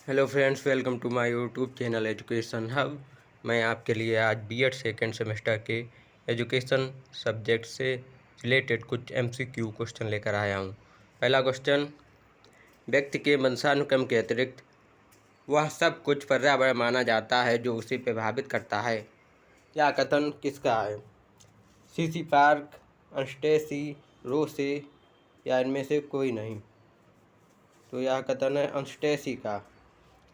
Hello friends, welcome to my YouTube channel education hub. मैं आपके लिए आज बीएड सेकेंड सेमेस्टर के एजुकेशन सब्जेक्ट से रिलेटेड कुछ एमसीक्यू क्वेश्चन लेकर आया हूँ। पहला क्वेश्चन, व्यक्ति के वंशानुक्रम के अतिरिक्त वह सब कुछ पर्यावरण माना जाता है जो उसे प्रभावित करता है। यह कथन किसका है? सीसी पार्क, अंस्टेसी, रोसे या इनमें से कोई नहीं? तो यह कथन है अंस्टेसी का।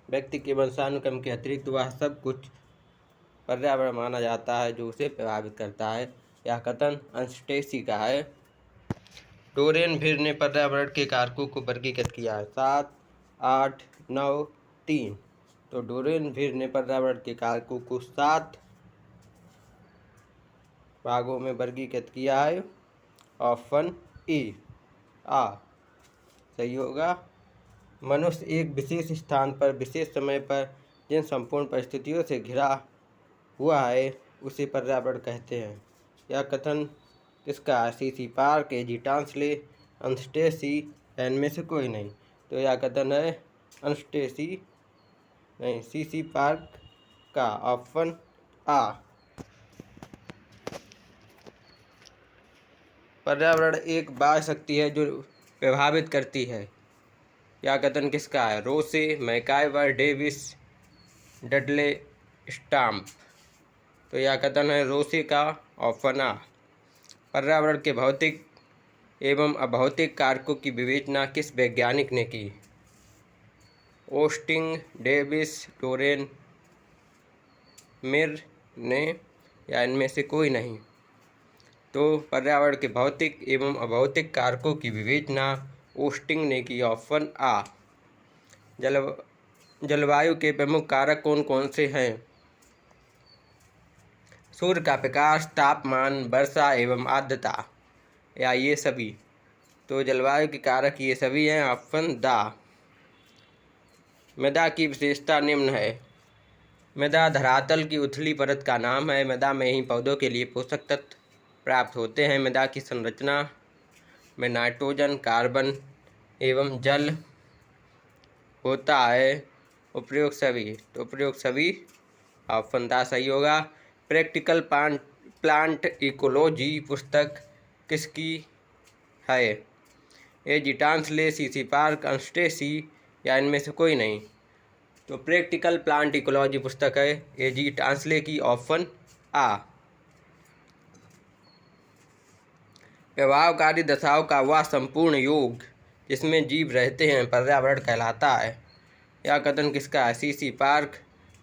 व्यक्ति के वंशानुक्रम के अतिरिक्त वह सब कुछ पर्यावरण माना जाता है जो उसे प्रभावित करता है। यह कथन अंस्टेसी का है। डोरेन भीर ने पर्यावरण के कारकों को वर्गीकृत किया है 7, 8, 9, 3। तो डोरेन भीर ने पर्यावरण के कारकों को 7 भागों में वर्गीकृत किया है। ऑप्शन ए आ सही होगा। मनुष्य एक विशेष स्थान पर विशेष समय पर जिन संपूर्ण परिस्थितियों से घिरा हुआ है उसे पर्यावरण कहते हैं। यह कथन किसका है? सीसी पार्क, एजी टांसले, अंस्टेसी, इनमें से कोई नहीं? तो यह कथन है अंस्टेसी नहीं, सीसी पार्क का। ऑप्शन आ। पर्यावरण एक बाह्य शक्ति है जो प्रभावित करती है। यह कथन किसका है? रोसे, मैकाइवर, डेविस, डडले, स्टाम्प। तो यह कथन है रोसे का। ऑप्शन आ। पर्यावरण के भौतिक एवं अभौतिक कारकों की विवेचना किस वैज्ञानिक ने की? ओस्टिंग, डेविस, डोरेन मिर ने या इनमें से कोई नहीं? तो पर्यावरण के भौतिक एवं अभौतिक कारकों की विवेचना ओस्टिंग ने की। ऑप्शन आ। जलवायु के प्रमुख कारक कौन कौन से हैं? सूर्य का प्रकाश, तापमान, वर्षा एवं आर्द्रता या ये सभी? तो जलवायु के कारक ये सभी हैं। ऑप्शन दा। मृदा की विशेषता निम्न है। मृदा धरातल की उथली परत का नाम है। मृदा में ही पौधों के लिए पोषक तत्व प्राप्त होते हैं। मृदा की संरचना में नाइट्रोजन, कार्बन एवं जल होता है। उपयोग सभी। तो उपयोग सभी ऑप्शन दा सही होगा। प्रैक्टिकल प्लांट इकोलॉजी पुस्तक किसकी है? एजी टांसले, सीसी पार्क, अंस्टेसी या इनमें से कोई नहीं? तो प्रैक्टिकल प्लांट इकोलॉजी पुस्तक है एजी टांसले की। ऑप्शन आ। प्रभावकारी दशाओं का वह संपूर्ण योग जिसमें जीव रहते हैं पर्यावरण कहलाता है। यह कथन किसका है? सीसी पार्क,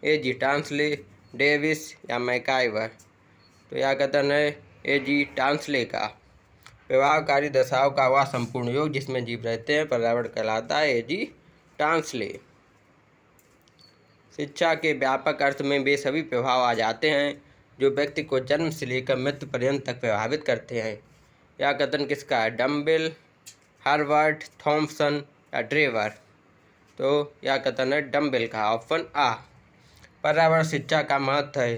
एजी टांसले, डेविस या मैकाइवर? तो यह कथन है एजी टांसले का। प्रभावकारी दशाओं का वह संपूर्ण योग जिसमें जीव रहते हैं पर्यावरण कहलाता है। एजी टांसले। शिक्षा के व्यापक अर्थ में वे सभी प्रभाव आ जाते हैं जो व्यक्ति को जन्म से लेकर मृत्यु पर्यंत तक प्रभावित करते हैं। यह कथन किसका है? डम्बेल, हार्वर्ड, थॉम्सन या ड्रेवर? तो यह कथन है डम्बेल का। ऑप्शन आ। पर्यावरण शिक्षा का महत्व है।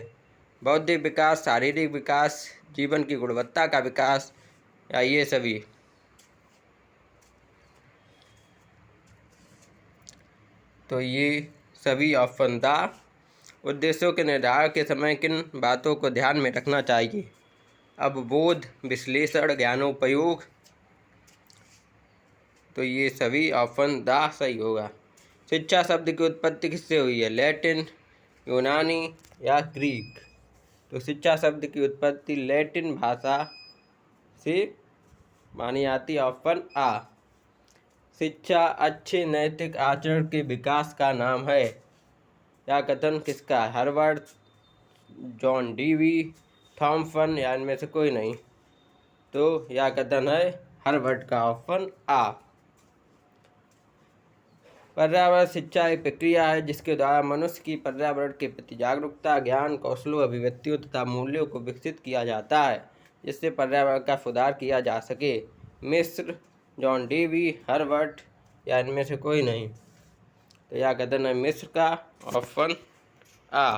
बौद्धिक विकास, शारीरिक विकास, जीवन की गुणवत्ता का विकास या ये सभी? तो ये सभी ऑप्शन दा। उद्देश्यों के निर्धारण के समय किन बातों को ध्यान में रखना चाहिए? अवबोध, विश्लेषण, ज्ञानोपयोग? तो ये सभी ऑप्शन दा सही होगा। शिक्षा शब्द की उत्पत्ति किससे हुई है? लैटिन, यूनानी या ग्रीक? तो शिक्षा शब्द की उत्पत्ति लैटिन भाषा से मानी जाती है। ऑप्शन आ। शिक्षा अच्छे नैतिक आचरण के विकास का नाम है। यह कथन किसका है? हार्वर्ड, जॉन डीवी, थॉम्सन या इनमें से कोई नहीं? तो यह कथन है हार्वर्ड का। ऑप्शन आ। पर्यावरण शिक्षा एक प्रक्रिया है जिसके द्वारा मनुष्य की पर्यावरण के प्रति जागरूकता, ज्ञान, कौशलों, अभिव्यक्तियों तथा मूल्यों को विकसित किया जाता है जिससे पर्यावरण का सुधार किया जा सके। मिस्र, जॉन डीवी, हार्वर्ड या इनमें से कोई नहीं? तो यह कथन है मिस्र का। ऑप्शन आ।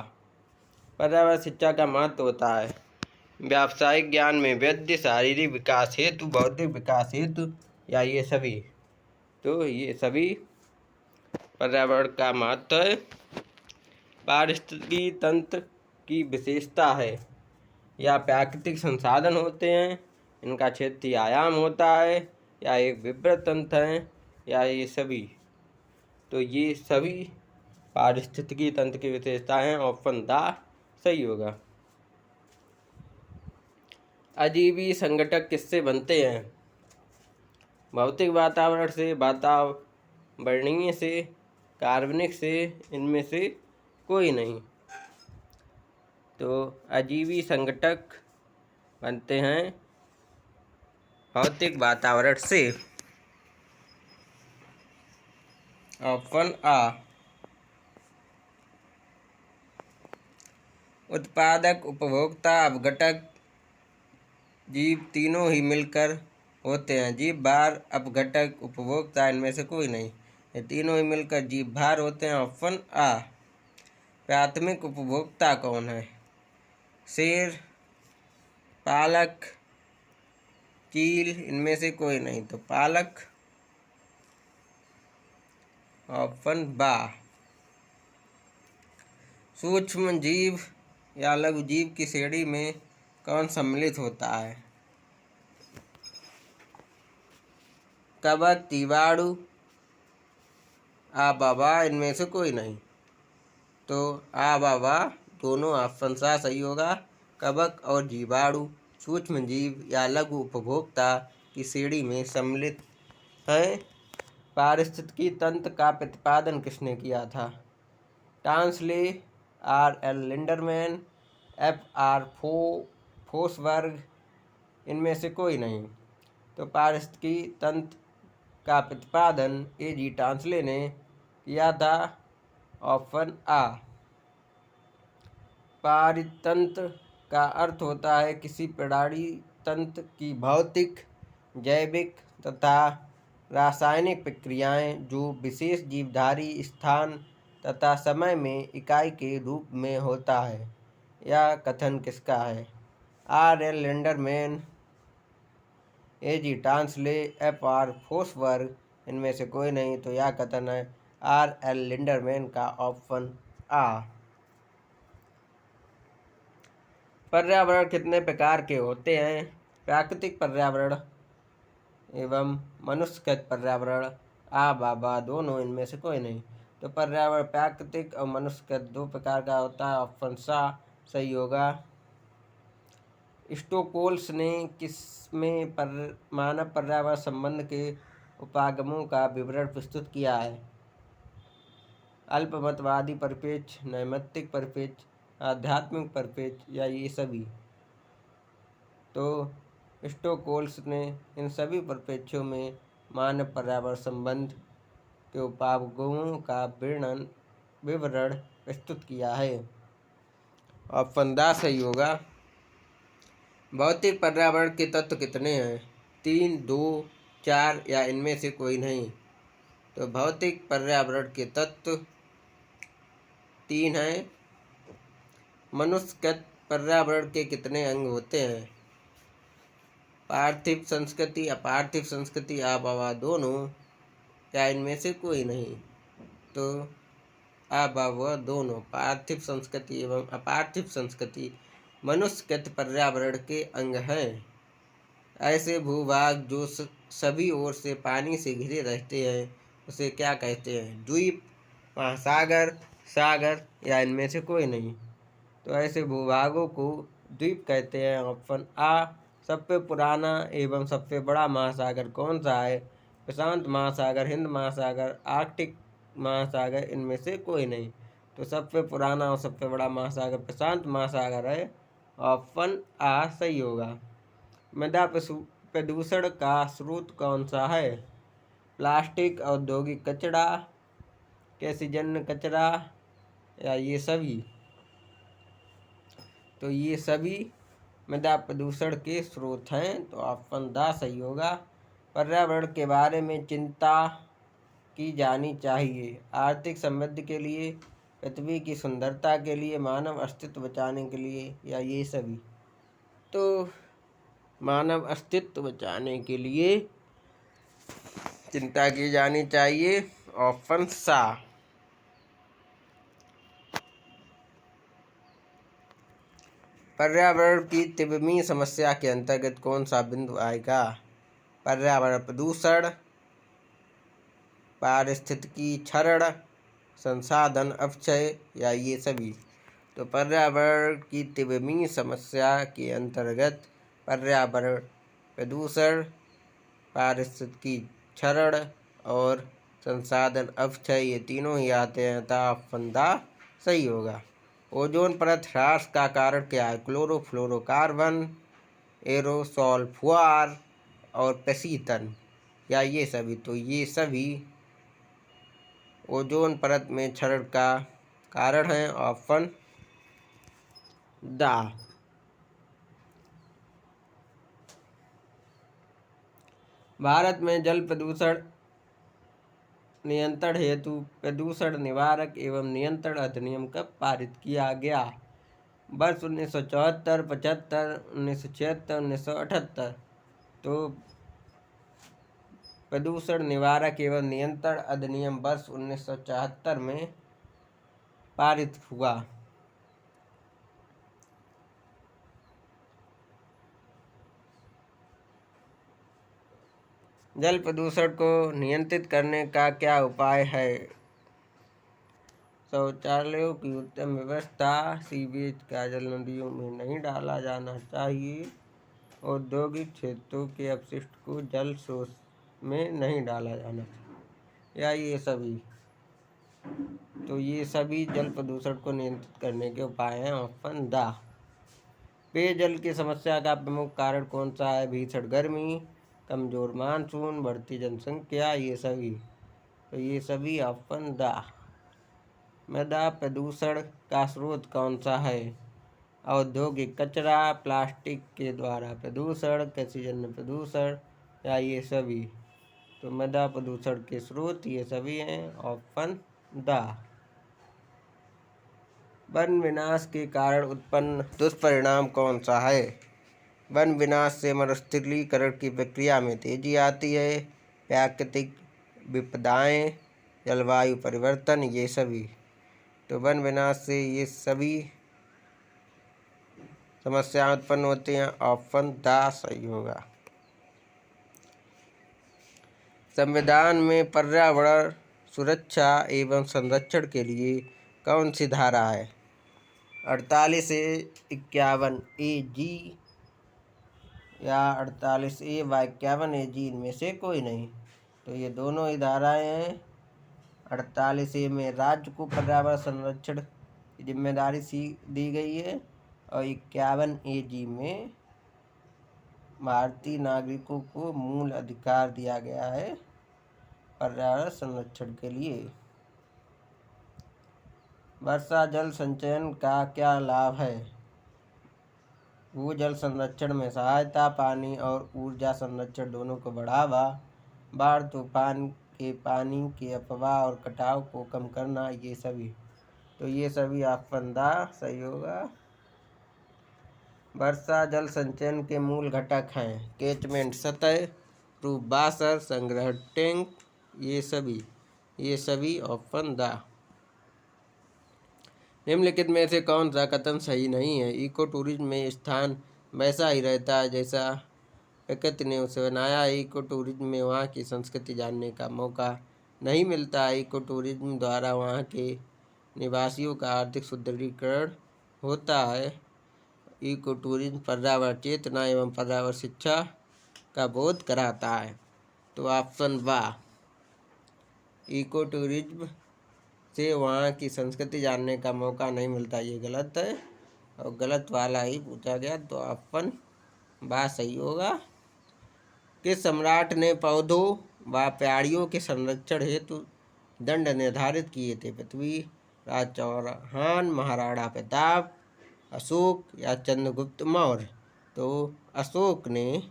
पर्यावरण शिक्षा का महत्व होता है व्यावसायिक ज्ञान में वैध, शारीरिक विकास हेतु, बौद्धिक विकास हेतु या ये सभी? तो ये सभी पर्यावरण का महत्व है। पारिस्थितिकी तंत्र की विशेषता है। या प्राकृतिक संसाधन होते हैं, इनका क्षेत्रीय आयाम होता है, या एक विवृत तंत्र है, या ये सभी। तो ये सभी पारिस्थितिकी तंत्र की विशेषताएं हैं। ऑप्शन द सही होगा। अजीवी संघटक किससे बनते हैं? भौतिक वातावरण से, वातावरणीय से, कार्बनिक से, इनमें से कोई नहीं। तो अजीवी संघटक बनते हैं भौतिक वातावरण से। ऑप्शन आ। उत्पादक, उपभोक्ता, अपघटक, जीव तीनों ही मिलकर होते हैं। जीव भार, अपघटक, उपभोक्ता, इनमें से कोई नहीं। ये तीनों ही मिलकर जीव भार होते हैं। ऑप्शन आ। प्राथमिक उपभोक्ता कौन है? शेर, पालक, चील, इनमें से कोई नहीं। तो पालक। ऑप्शन बा। सूक्ष्म जीव या लघु जीव की श्रेणी में कौन सम्मिलित होता है? कवक, जीवाणु, आबाबा, इनमें से कोई नहीं। तो आबाबा दोनों ऑप्शन सा सही होगा। कवक और जीवाणु सूक्ष्म जीव या लघु उपभोक्ता की श्रेणी में सम्मिलित हैं। पारिस्थितिकी तंत्र का प्रतिपादन किसने किया था? Tansley, R.L. लिंडरमैन, F.R. फोसबर्ग, इनमें से कोई नहीं। तो पारिस्थितिकी तंत्र का प्रतिपादन A.G. टांसले ने किया था। ऑप्शन आ। पारितंत्र का अर्थ होता है किसी प्रणाली तंत्र की भौतिक, जैविक तथा रासायनिक प्रक्रियाएं जो विशेष जीवधारी स्थान तथा समय में इकाई के रूप में होता है। यह कथन किसका है? R.L. लिंडरमैन, A.G. Tansley, F.R. फोसबर्ग, इनमें से कोई नहीं। तो यह कथन है R.L. लिंडरमैन का। ऑप्शन आ। पर्यावरण कितने प्रकार के होते हैं? प्राकृतिक पर्यावरण एवं मनुष्यगत पर्यावरण, आ बाबा दोनों, इनमें से कोई नहीं। तो पर्यावरण प्राकृतिक और मनुष्यगत दो प्रकार का होता है। ऑप्शन सा सही होगा। स्टोकोल्स ने किसमें मानव पर्यावरण संबंध के उपागमों का विवरण प्रस्तुत किया है? अल्पमतवादी परिप्रेक्ष्य, नैमित्तिक परिप्रेक्ष्य, आध्यात्मिक परिप्रेक्ष्य, या ये सभी। तो स्टोकोल्स ने इन सभी परिप्रेक्ष्यों में मानव पर्यावरण संबंध के उपागमों का विवरण प्रस्तुत किया है। ऑप्शन द सही होगा। भौतिक पर्यावरण के तत्व कितने हैं? 3, 2, 4, या इनमें से कोई नहीं। तो भौतिक पर्यावरण के तत्व 3 हैं। मनुष्यगत पर्यावरण के कितने अंग होते हैं? पार्थिव संस्कृति, अपार्थिव संस्कृति, आबहवा दोनों, या इनमें से कोई नहीं। तो आबहवा दोनों, पार्थिव संस्कृति एवं अपार्थिव संस्कृति मनुष्यगत पर्यावरण के अंग हैं। ऐसे भूभाग जो सभी ओर से पानी से घिरे रहते हैं उसे क्या कहते हैं? द्वीप, महासागर, सागर, या इनमें से कोई नहीं। तो ऐसे भूभागों को द्वीप कहते हैं। ऑप्शन आ। सबसे पुराना एवं सबसे बड़ा महासागर कौन सा है? प्रशांत महासागर, हिंद महासागर, आर्कटिक महासागर, इनमें से कोई नहीं। तो सबसे पुराना और सबसे बड़ा महासागर प्रशांत महासागर है। ऑप्शन आ सही होगा। मृदा प्रदूषण का स्रोत कौन सा है? प्लास्टिक, औद्योगिक कचरा, कृषिजन्य कचरा, या ये सभी। तो ये सभी मृदा प्रदूषण के स्रोत हैं। तो ऑप्शन द सही होगा। पर्यावरण के बारे में चिंता की जानी चाहिए। आर्थिक समृद्धि के लिए, पृथ्वी की सुंदरता के लिए, मानव अस्तित्व बचाने के लिए, या ये सभी। तो मानव अस्तित्व बचाने के लिए चिंता की जानी चाहिए। ऑप्शन सा। पर्यावरण की तिब्बती समस्या के अंतर्गत कौन सा बिंदु आएगा? पर्यावरण प्रदूषण, पारिस्थितिकी क्षरण, संसाधन अपचय या ये सभी। तो पर्यावरण की तिब्बती समस्या के अंतर्गत पर्यावरण प्रदूषण, पारिस्थितिकी क्षरण और संसाधन अपचय ये तीनों ही आते हैं, अतः ऑप्शन द सही होगा। ओजोन परत ह्रास का कारण क्या है? क्लोरोफ्लोरोकार्बन, एरोसोल फुआर और प्रशीतन या ये सभी। तो ये सभी ओजोन परत में क्षरण का कारण है, ऑप्शन द। भारत में जल प्रदूषण नियंत्रण हेतु प्रदूषण निवारक एवं नियंत्रण अधिनियम कब पारित किया गया? वर्ष 1974, 75, 1976, 1978। तो प्रदूषण निवारक एवं नियंत्रण अधिनियम वर्ष 1974 में पारित हुआ। जल प्रदूषण को नियंत्रित करने का क्या उपाय है? शौचालयों की उत्तम व्यवस्था, सीवेज का जल नदियों में नहीं डाला जाना चाहिए, औद्योगिक क्षेत्रों के अपशिष्ट को जल स्रोत में नहीं डाला जाना चाहिए या ये सभी। तो ये सभी जल प्रदूषण को नियंत्रित करने के उपाय हैं, ऑप्शन द। पेयजल की समस्या का प्रमुख कारण कौन सा है? भीषण गर्मी, कमजोर मानसून, बढ़ती जनसंख्या, ये सभी। तो ये सभी ऑप्शन द। मृदा प्रदूषण का स्रोत कौन सा है? औद्योगिक कचरा, प्लास्टिक के द्वारा प्रदूषण, कृषिजन्य प्रदूषण या ये सभी। तो मृदा प्रदूषण के स्रोत ये सभी हैं, ऑप्शन द। वन विनाश के कारण उत्पन्न दुष्परिणाम कौन सा है? वन विनाश से मरुस्थलीकरण की प्रक्रिया में तेजी आती है, प्राकृतिक विपदाएं, जलवायु परिवर्तन, ये सभी। तो वन विनाश से ये सभी समस्याएं उत्पन्न होती हैं, ऑप्शन द सही होगा। संविधान में पर्यावरण सुरक्षा एवं संरक्षण के लिए कौन सी धारा है? 48 से 51 AG या 48A व 51 AG, इनमें से कोई नहीं। तो ये दोनों ही धाराएं हैं। 48A में राज्य को पर्यावरण संरक्षण की जिम्मेदारी दी गई है और 51 AG में भारतीय नागरिकों को मूल अधिकार दिया गया है पर्यावरण संरक्षण के लिए। वर्षा जल संचयन का क्या लाभ है? भूजल संरक्षण में सहायता, पानी और ऊर्जा संरक्षण दोनों को बढ़ावा, बाढ़ तूफान के पानी के अपवाह और कटाव को कम करना, ये सभी। तो ये सभी ऑप्शन द सही होगा। वर्षा जल संचयन के मूल घटक हैं कैचमेंट सतह, रूप बासर, संग्रह टैंक, ये सभी ऑप्शन द। निम्नलिखित में से कौन सा कथन सही नहीं है? इको टूरिज्म में स्थान वैसा ही रहता है जैसा प्रकृति ने उसे बनाया है। इको टूरिज्म में वहाँ की संस्कृति जानने का मौका नहीं मिलता है। इको टूरिज्म द्वारा वहाँ के निवासियों का आर्थिक सुदृढ़ीकरण होता है। इको टूरिज्म पर्यावरण चेतना एवं पर्यावरण शिक्षा का बोध कराता है। तो ऑप्शन बा, इको टूरिज्म से वहाँ की संस्कृति जानने का मौका नहीं मिलता, ये गलत है और गलत वाला ही पूछा गया, तो ऑप्शन बा सही होगा। किस सम्राट ने पौधों व पेड़ों के संरक्षण हेतु दंड निर्धारित किए थे? पृथ्वीराज चौहान, महाराणा प्रताप, अशोक या चंद्रगुप्त मौर्य। तो अशोक ने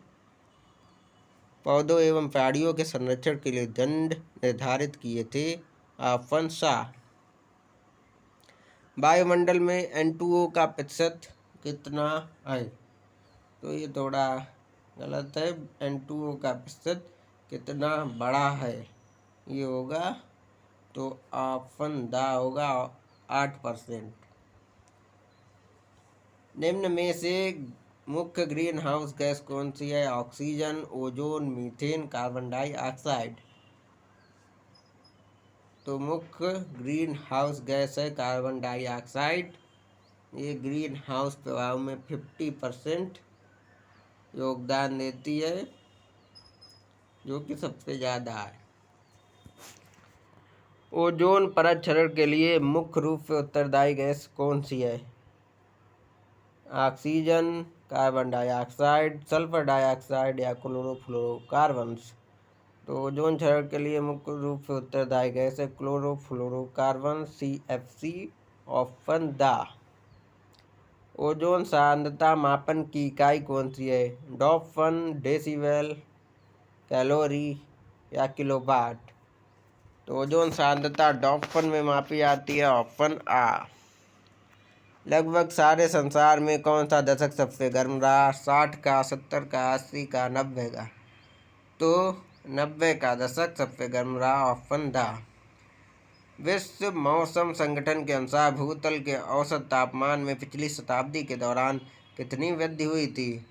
पौधों एवं पेड़ों के संरक्षण के लिए दंड निर्धारित किए थे, ऑप्शन सा। वायुमंडल में N2O का प्रतिशत कितना है? तो ये थोड़ा गलत है। N2O का प्रतिशत कितना बड़ा है ये होगा, तो ऑप्शन द होगा 8%। निम्न में से मुख्य ग्रीन हाउस गैस कौन सी है? Oxygen, ozone, methane, carbon dioxide. तो मुख्य ग्रीन हाउस गैस है कार्बन डाइऑक्साइड। ये ग्रीन हाउस प्रभाव में 50% योगदान देती है, जो कि सबसे ज़्यादा है। ओजोन परत क्षरण के लिए मुख्य रूप से उत्तरदायी गैस कौन सी है? Oxygen, carbon dioxide, sulphur dioxide या क्लोरोफ्लोरोकार्बन्स। तो ओजोन क्षरण के लिए मुख्य रूप से उत्तरदायी गैस है chlorofluorocarbon, CFC। Option the. Ozone सांद्रता मापन की इकाई कौन सी है? डॉप्सन, डेसिबल, कैलोरी या किलोवाट। तो ओजोन सांद्रता डॉप्सन में मापी जाती है। ऑप्शन आ। लगभग सारे संसार में कौन सा दशक सबसे गर्म रहा? 60 का, 70 का, 80 का, 90 का। तो 90 का दशक सबसे गर्म रहा। Option the. विश्व मौसम संगठन के अनुसार भूतल के औसत तापमान में पिछली शताब्दी के दौरान कितनी वृद्धि हुई थी?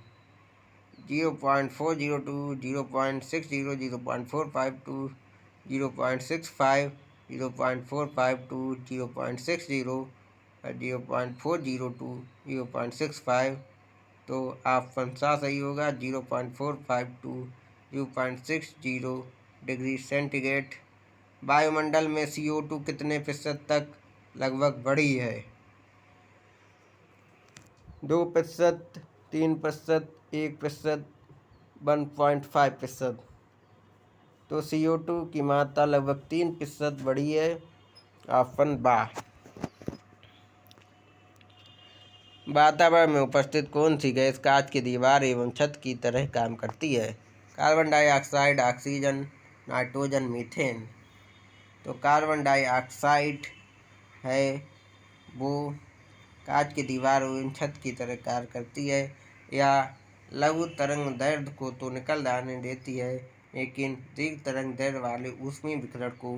0.402, 0.60, 0.452, 0.65, 0.452, 0.60, 0.402, 0.65। तो ऑप्शन सा सही होगा 0.452, 0.60 डिग्री सेंटीग्रेड। वायुमंडल में CO2 कितने प्रतिशत तक लगभग बढ़ी है? 2%, 3%, 1%, 1.5%। तो CO2 की मात्रा लगभग 3% बढ़ी है। ऑप्शन बा। वातावरण में उपस्थित कौन सी गैस कांच की दीवार एवं छत की तरह काम करती है? Carbon dioxide, oxygen, nitrogen, methane. तो कार्बन डाइऑक्साइड है वो कांच की दीवार एवं छत की तरह कार्य करती है। या लघु तरंग दैर्ध्य को तो निकल जाने देती है, लेकिन दीर्घ तरंग दैर्ध्य वाले ऊष्मीय विकिरण को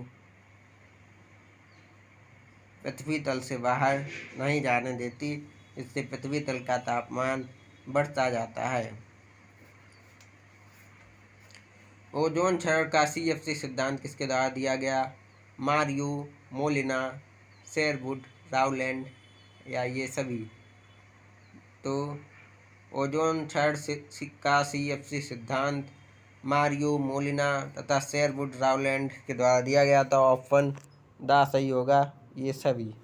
पृथ्वी तल से बाहर नहीं जाने देती। इससे पृथ्वी तल का तापमान बढ़ता जाता है। ओजोन क्षरण का CFC सिद्धांत किसके द्वारा दिया गया? मारियो मोलिना, शेरवुड, राउलैंड या ये सभी। तो ओजोन क्षरण का CFC सिद्धांत मारियो मोलिना तथा शेरवुड राउलैंड के द्वारा दिया गया था। ऑप्शन द सही होगा, ये सभी।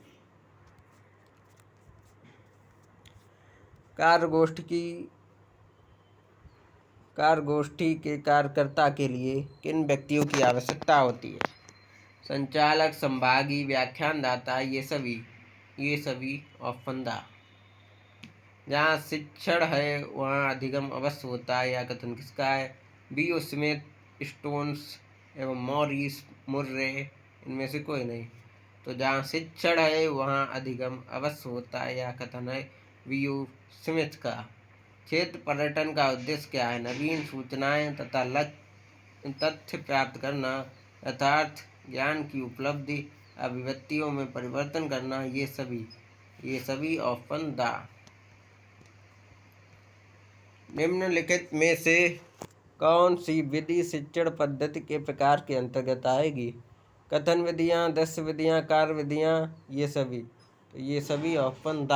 कार्यगोष्ठी के कार्यकर्ता के लिए किन व्यक्तियों की आवश्यकता होती है? संचालक, संभागी, व्याख्यानदाता, ये सभी। Option the. जहाँ शिक्षण है वहाँ अधिगम अवश्य होता है, यह कथन किसका है? B.O. स्मिथ, स्टोन्स एवं मॉरिस मुर्रे, इनमें से कोई नहीं। तो जहाँ शिक्षण है वहाँ अधिगम अवश्य होता है, यह कथन है B.O. स्मिथ का। क्षेत्र पर्यटन का उद्देश्य क्या है? नवीन सूचनाएं तथा तथ्य प्राप्त करना, यथार्थ ज्ञान की उपलब्धि, अभिव्यक्तियों में परिवर्तन करना, ये सभी। Option the. निम्नलिखित में से कौन सी विधि शिक्षण पद्धति के प्रकार के अंतर्गत आएगी? कथन विधियाँ, दृश्य विधियाँ, कार्य विधियाँ, ये सभी। तो ये सभी। Option the.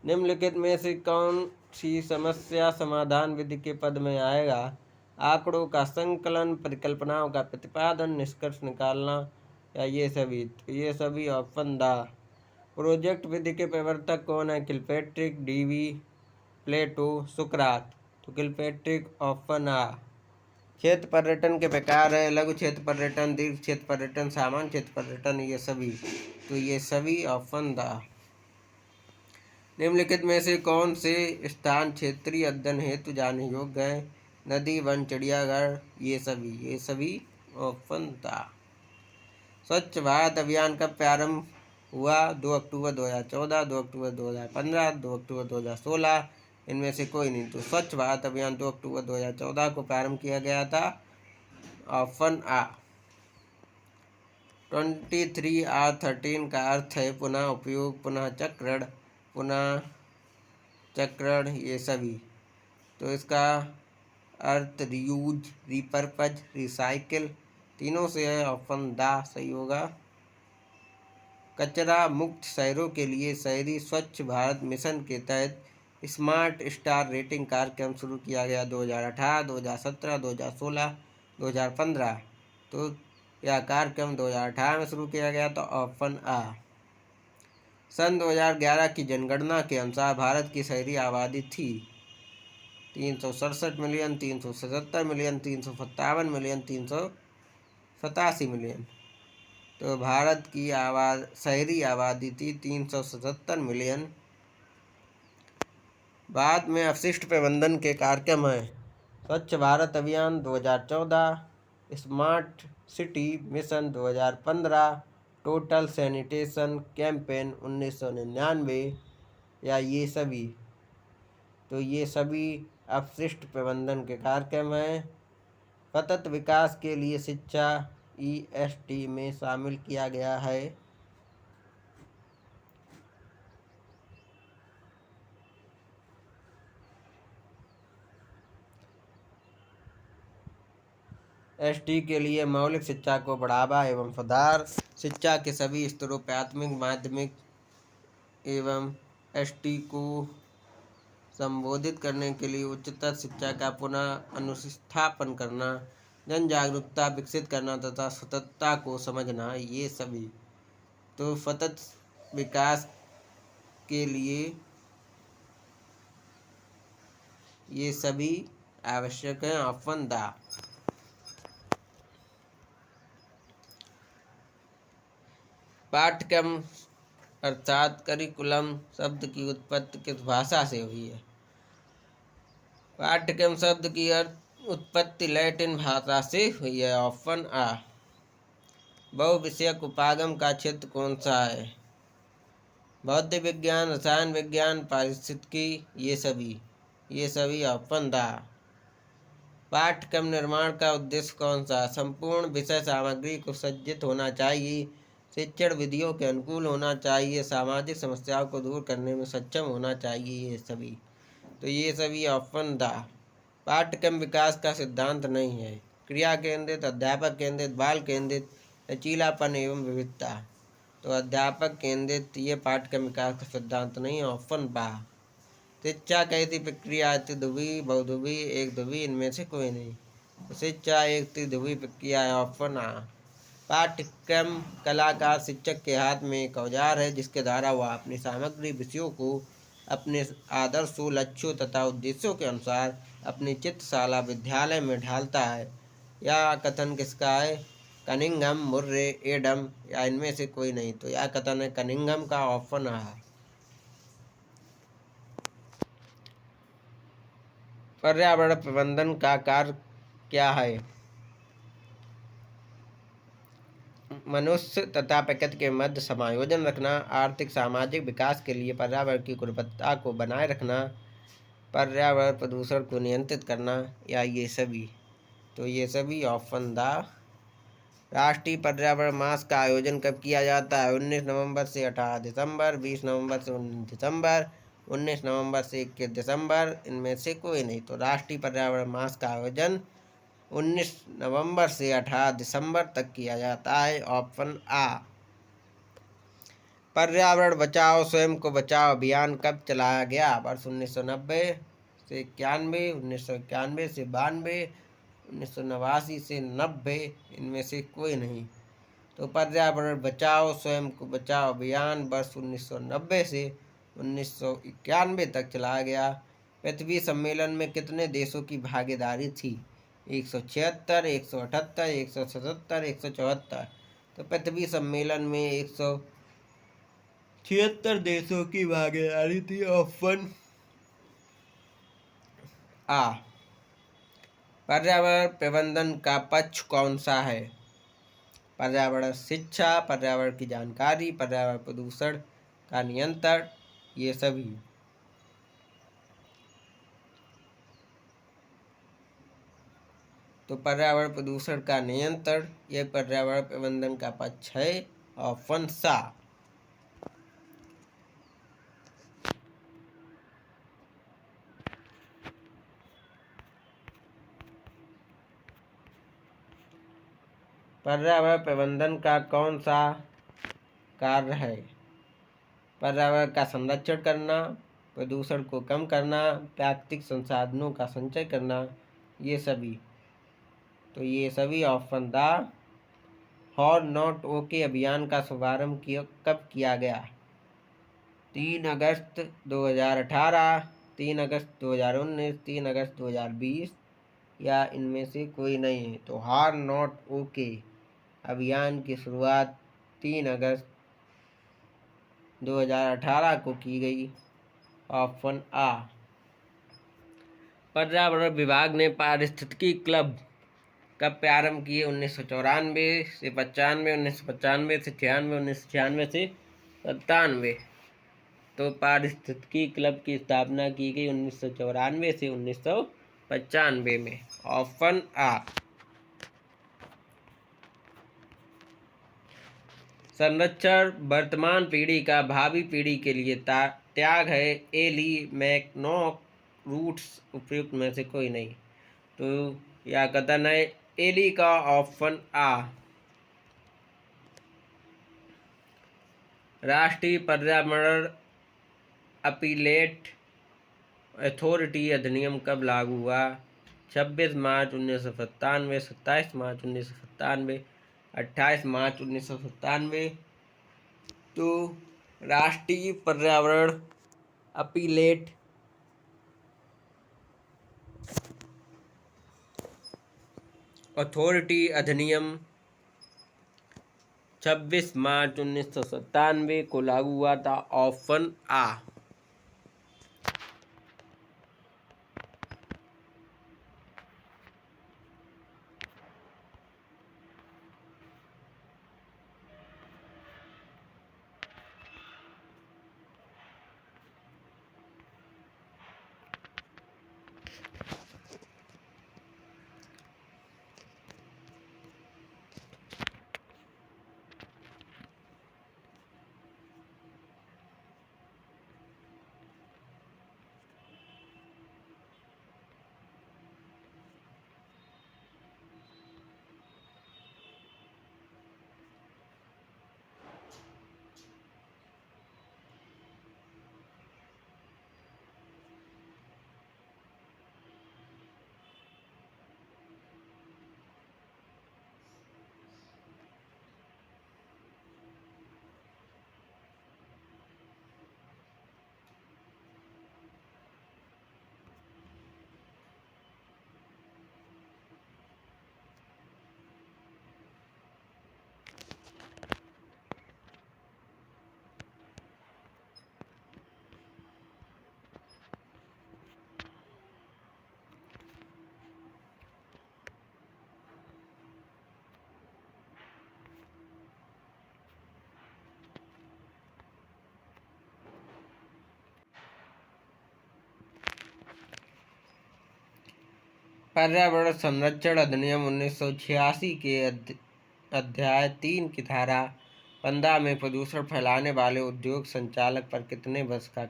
निम्नलिखित में से कौन सी समस्या समाधान विधि के पद में आएगा? आंकड़ों का संकलन, परिकल्पनाओं का प्रतिपादन, निष्कर्ष निकालना या ये सभी। तो ये सभी। Option the. प्रोजेक्ट विधि के प्रवर्तक कौन है? किलपैट्रिक, DV, प्लेटो, सुकरात। तो किलपैट्रिक। ऑप्शन आ। क्षेत्र पर्यटन के प्रकार है लघु क्षेत्र पर्यटन, दीर्घ क्षेत्र पर्यटन, सामान्य क्षेत्र पर्यटन, ये सभी। तो ये सभी। Option the. निम्नलिखित में से कौन से स्थान क्षेत्रीय अध्ययन हेतु जाने योग्य है? नदी, वन, चिड़ियाघर, ये सभी। Option the. स्वच्छ भारत अभियान कब प्रारंभ हुआ? 2 अक्टूबर 2014, 2 अक्टूबर 2015, 2 अक्टूबर 2016, इनमें से कोई नहीं। तो स्वच्छ भारत अभियान 2 अक्टूबर 2014 को प्रारंभ किया गया था। ऑप्शन आ। 23R13 का अर्थ है पुनः उपयोग, पुनः चक्रण, पुनः चक्रण, ये सभी। तो इसका अर्थ रीयूज, रिपर्पज, रिसाइकिल तीनों से है। ऑप्शन दा सही होगा। कचरा मुक्त शहरों के लिए शहरी स्वच्छ भारत मिशन के तहत स्मार्ट स्टार रेटिंग कार्यक्रम शुरू किया गया 2018, 2017, 2016, 2015। तो यह कार्यक्रम 2018 में शुरू किया गया। तो ऑप्शन आ। सन 2011 की जनगणना के अनुसार भारत की शहरी आबादी थी 367 मिलियन, 377 मिलियन, 357 मिलियन, 387 मिलियन। तो भारत की शहरी आबादी थी 377 मिलियन। बाद में अपशिष्ट प्रबंधन के कार्यक्रम हैं स्वच्छ भारत अभियान 2014, smart city mission 2015, total sanitation campaign 1999 या ये सभी। तो ये सभी अपशिष्ट प्रबंधन के कार्यक्रम हैं। सतत विकास के लिए शिक्षा EST में शामिल किया गया है। ST के लिए मौलिक शिक्षा को बढ़ावा एवं सुधार, शिक्षा के सभी स्तरों प्राथमिक, माध्यमिक एवं ST को संबोधित करने के लिए उच्चतर शिक्षा का पुनः अनुस्थापन करना, जन जागरूकता विकसित करना तथा सततता को समझना, ये सभी। तो सतत विकास के लिए ये सभी आवश्यक हैं। ऑप्शन दा। पाठ्यक्रम अर्थात करिकुलम शब्द की उत्पत्ति किस भाषा से हुई है? पाठ्यक्रम शब्द की उत्पत्ति लैटिन भाषा से हुई है। ऑप्शन आ। बहुविषयक उपागम का क्षेत्र कौन सा है? भौतिक विज्ञान, रसायन विज्ञान, पारिस्थितिकी, ये सभी। ऑप्शन दा। पाठ्यक्रम निर्माण का उद्देश्य कौन सा? संपूर्ण विषय सामग्री को सज्जित होना चाहिए, शिक्षण विधियों के अनुकूल होना चाहिए, सामाजिक समस्याओं को दूर करने में सक्षम होना चाहिए, ये सभी। तो ये सभी ऑप्शन दा। पाठ्यक्रम विकास का सिद्धांत नहीं है। क्रिया केंद्रित, अध्यापक केंद्रित, बाल केंद्रित, लचीलापन एवं विविधता। तो अध्यापक केंद्रित ये पाठ्यक्रम विकास का सिद्धांत नहीं है। ऑप्शन बा। शिक्षा कैसी प्रक्रिया? त्रिध्रुवी, बहुध्रुवी, एक ध्रुवी, इनमें से कोई नहीं। तो शिक्षा एक त्रिध्रुवी प्रक्रिया है। ऑप्शन आ। पाठ्यक्रम कलाकार शिक्षक के हाथ में एक औजार है जिसके द्वारा वह अपनी सामग्री विषयों को अपने आदर्शों, लक्ष्यों तथा उद्देश्यों के अनुसार अपनी चित्रशाला विद्यालय में ढालता है। यह कथन किसका है? कनिंघम, मुर्रे, एडम या इनमें से कोई नहीं। तो यह कथन है कनिंघम का। ऑप्शन आ। पर्यावरण प्रबंधन का कार्य क्या है? मनुष्य तथा प्रकृति के मध्य समायोजन रखना, आर्थिक सामाजिक विकास के लिए पर्यावरण की गुणवत्ता को बनाए रखना, पर्यावरण प्रदूषण को नियंत्रित करना या ये सभी। तो ये सभी। ऑप्शन दा। राष्ट्रीय पर्यावरण मास का आयोजन कब किया जाता है? 19 नवंबर से 18 दिसंबर, 20 नवंबर से 19 दिसंबर, 19 नवंबर से 21 दिसंबर, इनमें से कोई नहीं। तो राष्ट्रीय पर्यावरण मास का आयोजन 19 नवंबर से 18 दिसंबर तक किया जाता है। ऑप्शन आ। पर्यावरण बचाओ स्वयं को बचाओ अभियान कब चलाया गया? वर्ष 1990 से 91, 1991 से 92, 1989 से 90, इनमें से कोई नहीं। तो पर्यावरण बचाओ स्वयं को बचाओ अभियान वर्ष 1990 से 1991 तक चलाया गया। पृथ्वी सम्मेलन में कितने देशों की भागीदारी थी? 176, 178, 177, 174। तो पृथ्वी सम्मेलन में 176 देशों की भागीदारी थी। ऑप्शन आ। पर्यावरण प्रबंधन का पक्ष कौन सा है? पर्यावरण शिक्षा, पर्यावरण की जानकारी, पर्यावरण प्रदूषण का नियंत्रण, ये सभी। तो पर्यावरण प्रदूषण का नियंत्रण ये पर्यावरण प्रबंधन का पक्ष है। ऑप्शन सा। पर्यावरण प्रबंधन का कौन सा कार्य है? पर्यावरण का संरक्षण करना, प्रदूषण को कम करना, प्राकृतिक संसाधनों का संचय करना, ये सभी। तो ये सभी ऑप्शन द हॉर नॉट ओके अभियान का शुभारंभ कब किया गया? 3 अगस्त 2018, 3 अगस्त 2019, 3 अगस्त 2020 या इनमें से कोई नहीं है। तो हॉर नॉट ओके अभियान की शुरुआत 3 अगस्त 2018 को की गई। ऑप्शन आ। पर्यावरण विभाग ने पारिस्थितिकी क्लब कब प्रारंभ किए? 1994 से 95, 1995 से 96, 1996 से 97। तो पारिस्थितिकी क्लब की स्थापना की गई 1994 से 1995 में। ऑप्शन आ। संरक्षण वर्तमान पीढ़ी का भावी पीढ़ी के लिए त्याग है। एली मैकनॉक रूट्स उपयुक्त में से कोई नहीं। तो यह कथन है एली का। ऑप्शन आ। राष्ट्रीय पर्यावरण अपीलेट अथॉरिटी अधिनियम कब लागू हुआ? 26 मार्च 1997, 27 मार्च 1997, 28 मार्च 1997। तो राष्ट्रीय पर्यावरण अपीलेट अथॉरिटी अधिनियम 26 मार्च 1997 को लागू हुआ था। ऑप्शन आ। पर्यावरण संरक्षण अधिनियम 1986 के अध्याय 3 की धारा 15 में प्रदूषण फैलाने वाले उद्योग संचालक पर कितने वर्ष का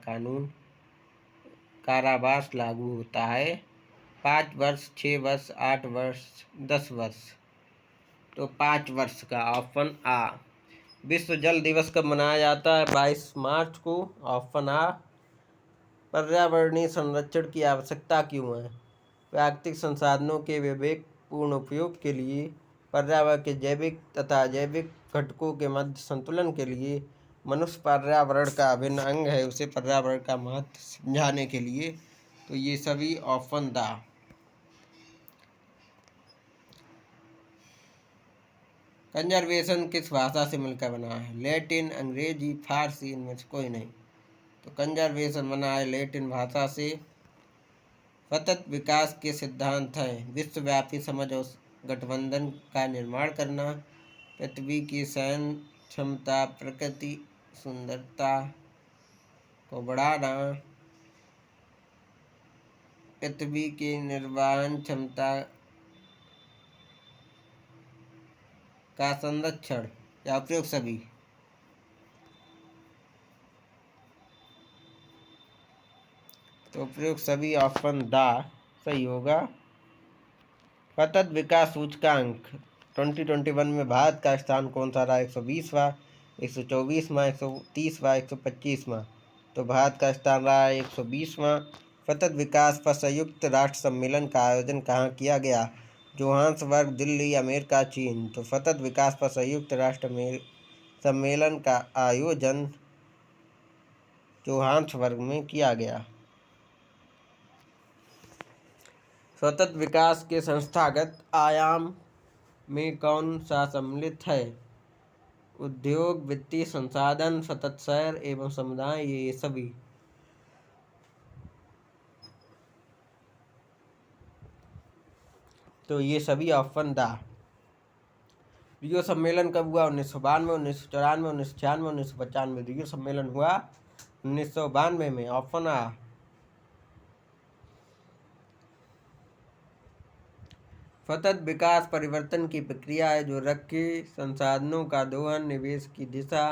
कारावास लागू होता है? 5 वर्ष, 6 वर्ष, 8 वर्ष, 10 वर्ष। तो 5 वर्ष का। ऑप्शन आ। विश्व जल दिवस कब मनाया जाता है? 22 मार्च को। ऑप्शन आ। पर्यावरणीय संरक्षण की आवश्यकता क्यों है? प्राकृतिक संसाधनों के विवेकपूर्ण उपयोग के लिए, पर्यावरण के जैविक तथा अजैविक घटकों के मध्य संतुलन के लिए, मनुष्य पर्यावरण का अभिन्न अंग है, उसे पर्यावरण का महत्व समझाने के लिए। तो ये सभी ऑप्शन दा। कंजर्वेशन किस भाषा से मिलकर बना है? लैटिन, अंग्रेजी, फारसी, इनमें से कोई नहीं। तो कंजर्वेशन बना है लैटिन भाषा से। सतत विकास के सिद्धांत हैं विश्वव्यापी समझ और गठबंधन का निर्माण करना, पृथ्वी की सहन क्षमता, प्रकृति सुंदरता को बढ़ाना, पृथ्वी की निर्वहन क्षमता का संरक्षण या उपयोग सभी। तो उपयोग सभी ऑप्शन दा सही होगा। सतत विकास सूचकांक 2021 में भारत का स्थान कौन सा रहा? 120वां, 124वां, 130वां, 125वां। तो भारत का स्थान रहा है 120वां। सतत विकास पर संयुक्त राष्ट्र सम्मेलन का आयोजन कहाँ किया गया? जोहान्सबर्ग, दिल्ली, अमेरिका, चीन। तो सतत विकास पर संयुक्त राष्ट्र सम्मेलन का आयोजन जोहान्सबर्ग में किया गया। सतत विकास के संस्थागत आयाम में कौन सा सम्मिलित है? उद्योग, वित्तीय संसाधन, सतत शहर एवं समुदाय, ये सभी। तो ये सभी ऑप्शन दा। रियो सम्मेलन कब हुआ? 1992, 1994, 1996, 1995। रियो सम्मेलन हुआ 1992 में। ऑप्शन आ। सतत विकास परिवर्तन की प्रक्रिया है जो रखे संसाधनों का दोहन, निवेश की दिशा,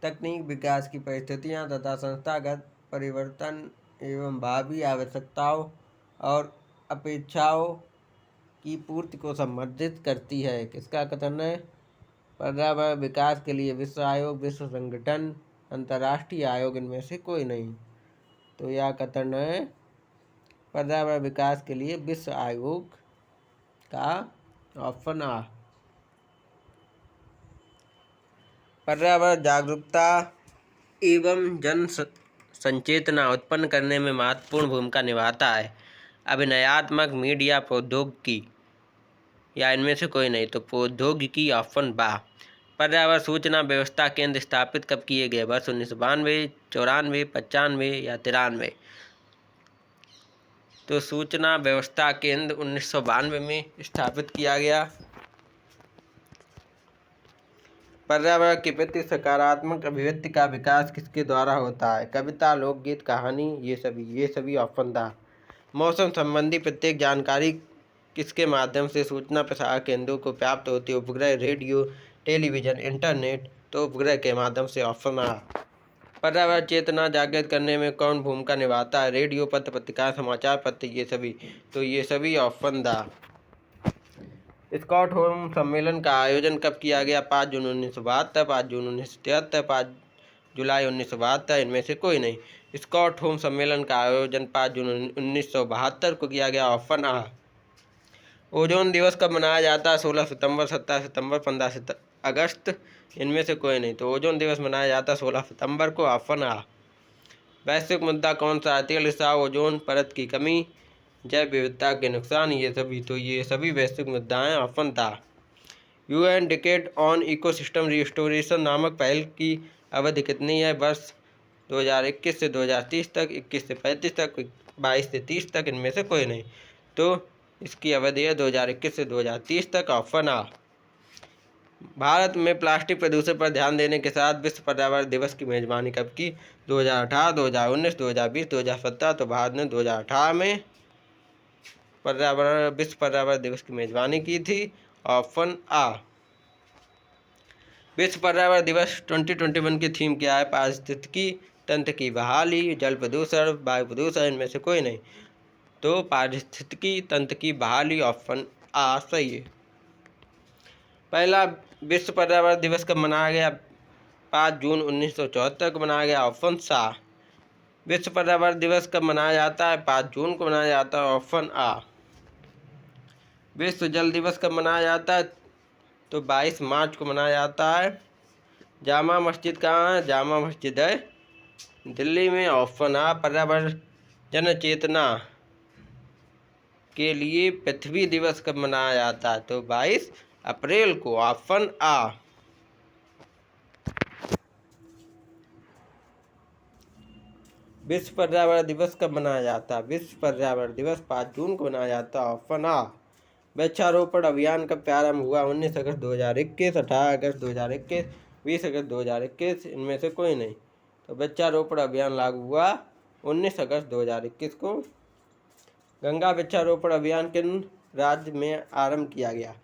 तकनीक विकास की परिस्थितियां तथा संस्थागत परिवर्तन एवं भावी आवश्यकताओं और अपेक्षाओं की पूर्ति को संबोधित करती है। किसका कथन है? पर्यावरण विकास के लिए विश्व आयोग, विश्व संगठन, अंतर्राष्ट्रीय आयोग, इनमें से कोई नहीं। तो यह कथन है पर्यावरण विकास के लिए विश्व आयोग का। ऑप्शन आ। पर्यावरण जागरूकता एवं जन संचेतना उत्पन्न करने में महत्वपूर्ण भूमिका निभाता है। अभिनयात्मक मीडिया, प्रौद्योगिकी, या इनमें से कोई नहीं। तो प्रौद्योगिकी। ऑप्शन बा। पर्यावरण सूचना व्यवस्था केंद्र स्थापित कब किए गए? वर्ष 1992, 94, 95 या 93। तो सूचना व्यवस्था केंद्र 1992 में स्थापित किया गया। पर्यावरण के प्रति सकारात्मक अभिव्यक्ति का विकास किसके द्वारा होता है? कविता, लोकगीत, कहानी, ये सभी ऑप्शन था। मौसम संबंधी प्रत्येक जानकारी किसके माध्यम से सूचना प्रसारण केंद्रों को प्राप्त होती है? उपग्रह, रेडियो, टेलीविजन, इंटरनेट। तो उपग्रह के माध्यम से। ऑप्शन आ। पर्यावरण चेतना जागृत करने में कौन भूमिका निभाता है? रेडियो, पत्र पत्रिका, समाचार पत्र, ये सभी। तो ये सभी ऑप्शन दा। स्टॉकहोम सम्मेलन का आयोजन कब किया गया? 5 जून 1972, 5 जून 1973, 5 जुलाई 1972, इनमें से कोई नहीं। स्टॉकहोम सम्मेलन का आयोजन 5 जून 1972 को किया गया। ऑप्शन आ। ओजोन दिवस कब मनाया जाता है? 16 सितंबर, 17 सितंबर, 15 अगस्त, इनमें से कोई नहीं। तो ओजोन दिवस मनाया जाता है 16 सितंबर को। ऑप्शन आ। वैश्विक मुद्दा कौन सा? तेल रिसाव, ओजोन परत की कमी, जैव विविधता के नुकसान, ये सभी। तो ये सभी वैश्विक मुद्दा हैं। ऑप्शन था। UN decade on ecosystem restoration नामक पहल की अवधि कितनी है? वर्ष 2021 से 2030 तक, 21 से 35 तक, 22 से 30 तक, इनमें से कोई नहीं। तो इसकी अवधि है 2021 से 2030 तक। ऑप्शन आ। भारत में प्लास्टिक प्रदूषण पर ध्यान देने के साथ विश्व पर्यावरण दिवस की मेजबानी कब की? 2018, 2019, 2020, 2017। तो भारत ने 2018 में विश्व पर्यावरण दिवस की मेजबानी की थी। ऑप्शन आ। विश्व पर्यावरण दिवस 2021 की थीम क्या है? पारिस्थितिकी तंत्र की बहाली, जल प्रदूषण, वायु प्रदूषण, इनमें से कोई नहीं। तो पारिस्थितिकी तंत्र की बहाली। ऑप्शन आ सही है। पहला विश्व पर्यावरण दिवस कब मनाया गया? 5 जून 1974 को मनाया गया। ऑप्शन सा। विश्व पर्यावरण दिवस कब मनाया जाता है? 5 जून को मनाया जाता है। ऑप्शन आ। विश्व जल दिवस कब मनाया जाता है? तो 22 मार्च को मनाया जाता है। जामा मस्जिद कहाँ है? जामा मस्जिद है दिल्ली में। ऑप्शन आ। पर्यावरण जन चेतना के लिए पृथ्वी दिवस कब मनाया जाता है? तो 22 अप्रैल को। ऑप्शन आ। विश्व पर्यावरण दिवस कब मनाया जाता है? विश्व पर्यावरण दिवस 5 जून को मनाया जाता है। ऑप्शन आ। वृक्षारोपण अभियान कब प्रारंभ हुआ? 19 अगस्त 2021, 18 अगस्त 2021, 20 अगस्त 2021, इनमें से कोई नहीं। तो वृक्षारोपण अभियान लागू हुआ 19 अगस्त 2021 को। गंगा वृक्षारोपण अभियान किन राज्य में आरंभ किया गया?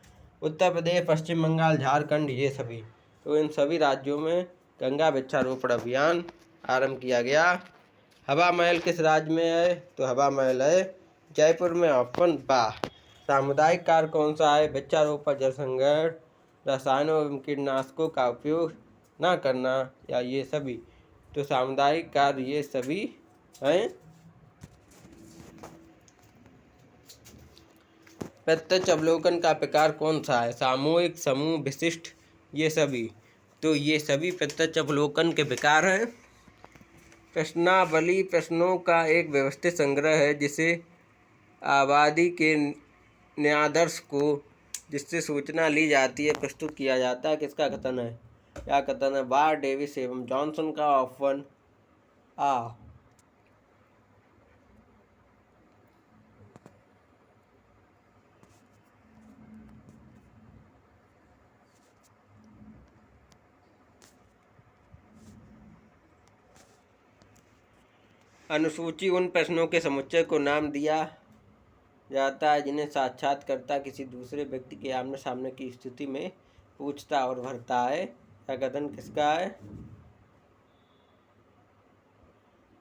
उत्तर प्रदेश, पश्चिम बंगाल, झारखंड, ये सभी। तो इन सभी राज्यों में गंगा वृक्षारोपण अभियान आरंभ किया गया। हवा महल किस राज्य में है? तो हवा महल है जयपुर में। ऑप्शन बा। सामुदायिक कार्य कौन सा है? वृक्षारोपण, जल संग्रहण, रसायनों एवं कीटनाशकों का उपयोग न करना, या ये सभी? तो सामुदायिक कार्य ये सभी हैं। प्रत्यक्ष अवलोकन का प्रकार कौन सा है? सामूहिक, समूह, विशिष्ट, ये सभी? तो ये सभी प्रत्यक्ष अवलोकन के प्रकार हैं। प्रश्नावली प्रश्नों का एक व्यवस्थित संग्रह है जिसे आबादी के न्यायादर्श को जिससे सूचना ली जाती है प्रस्तुत किया जाता है। किसका कथन है? क्या कथन है? बार, डेविस एवं जॉनसन का। ऑप्शन आ। अनुसूची उन प्रश्नों के समुच्चय को नाम दिया जाता है जिन्हें साक्षात्कारकर्ता किसी दूसरे व्यक्ति के आमने सामने की स्थिति में पूछता और भरता है। यह कथन किसका है?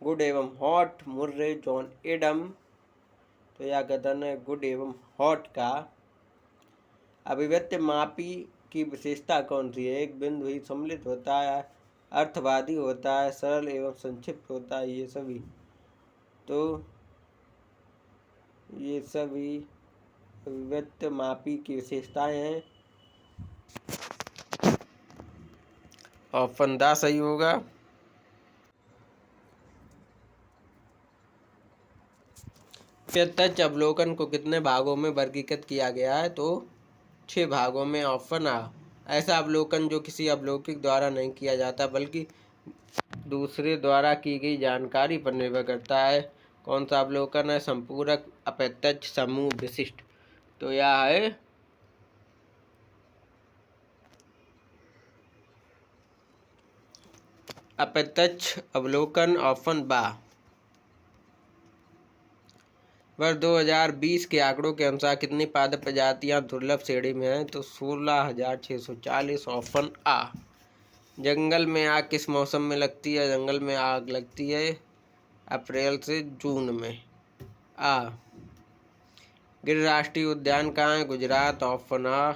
गुड एवं हॉट, मुर्रे, जॉन एडम। तो यह कथन है गुड एवं हॉट का। अभिव्यक्ति मापी की विशेषता कौन सी है? एक बिंदु ही सम्मिलित होता है, अर्थवादी होता है, सरल एवं संक्षिप्त होता है, ये सभी? तो ये सभी अभिव्यक्ति मापी की विशेषताएं हैं। ऑप्शन द सही होगा। प्रत्यक्ष अवलोकन को कितने भागों में वर्गीकृत किया गया है? तो 6 भागों में। ऑप्शन आ। ऐसा अवलोकन जो किसी अवलोकक द्वारा नहीं किया जाता बल्कि दूसरे द्वारा की गई जानकारी पर निर्भर करता है। कौन सा अवलोकन है? संपूरक, अप्रत्यक्ष, समूह, विशिष्ट। तो यह है अप्रत्यक्ष अवलोकन। ऑप्शन बा। वर्ष 2020 के आंकड़ों के अनुसार कितनी पादप प्रजातियां दुर्लभ श्रेणी में हैं? तो 16,640। ऑप्शन आ। जंगल में आग किस मौसम में लगती है? जंगल में आग लगती है अप्रैल से जून में। आ। गिर राष्ट्रीय उद्यान कहाँ है? गुजरात। ऑप्शन आ।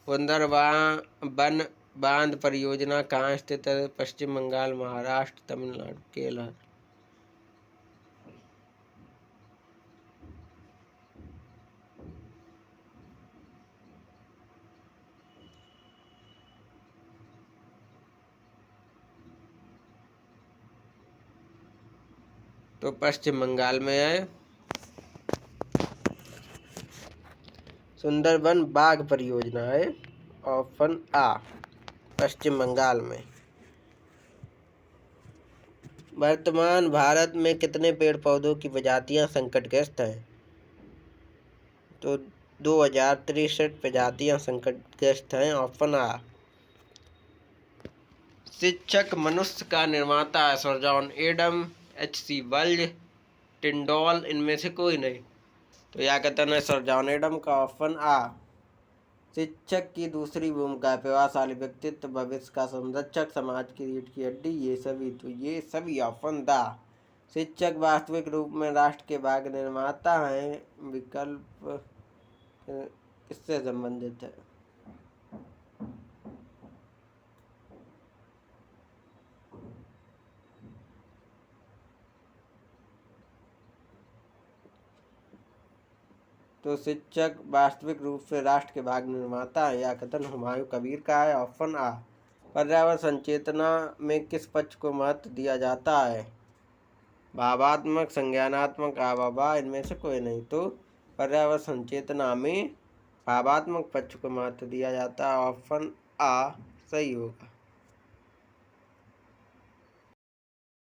सुंदरबन बांध परियोजना कहाँ स्थित है? पश्चिम बंगाल, महाराष्ट्र, तमिलनाडु, केरल। तो पश्चिम बंगाल में है। सुंदरबन बाघ परियोजना है। ऑप्शन आ, पश्चिम बंगाल में। वर्तमान भारत में कितने पेड़ पौधों की प्रजातियां संकटग्रस्त हैं? तो 2063 प्रजातियां संकटग्रस्त हैं। ऑप्शन आ। शिक्षक मनुष्य का निर्माता है sir John Adam, H.C. Wells, Tyndall, इनमें से कोई नहीं। तो यह कथन है सर जॉन एडम का। ऑप्शन आ। शिक्षक की दूसरी भूमिका, प्रभावशाली व्यक्तित्व, भविष्य का संरक्षक, समाज की रीढ़ की हड्डी, ये सभी? तो ये सभी। Option the. शिक्षक वास्तविक रूप में राष्ट्र के भाग्य निर्माता हैं। विकल्प किससे संबंधित है? तो शिक्षक वास्तविक रूप से राष्ट्र के भाग्य निर्माता है। यह कथन हुमायूं कबीर का है। ऑप्शन आ। पर्यावरण संचेतना में किस पक्ष को महत्व दिया जाता है? भावात्मक, संज्ञानात्मक, आवाभा, इनमें से कोई नहीं। तो पर्यावरण संचेतना में भावात्मक पक्ष को महत्व दिया जाता है। ऑप्शन आ सही होगा।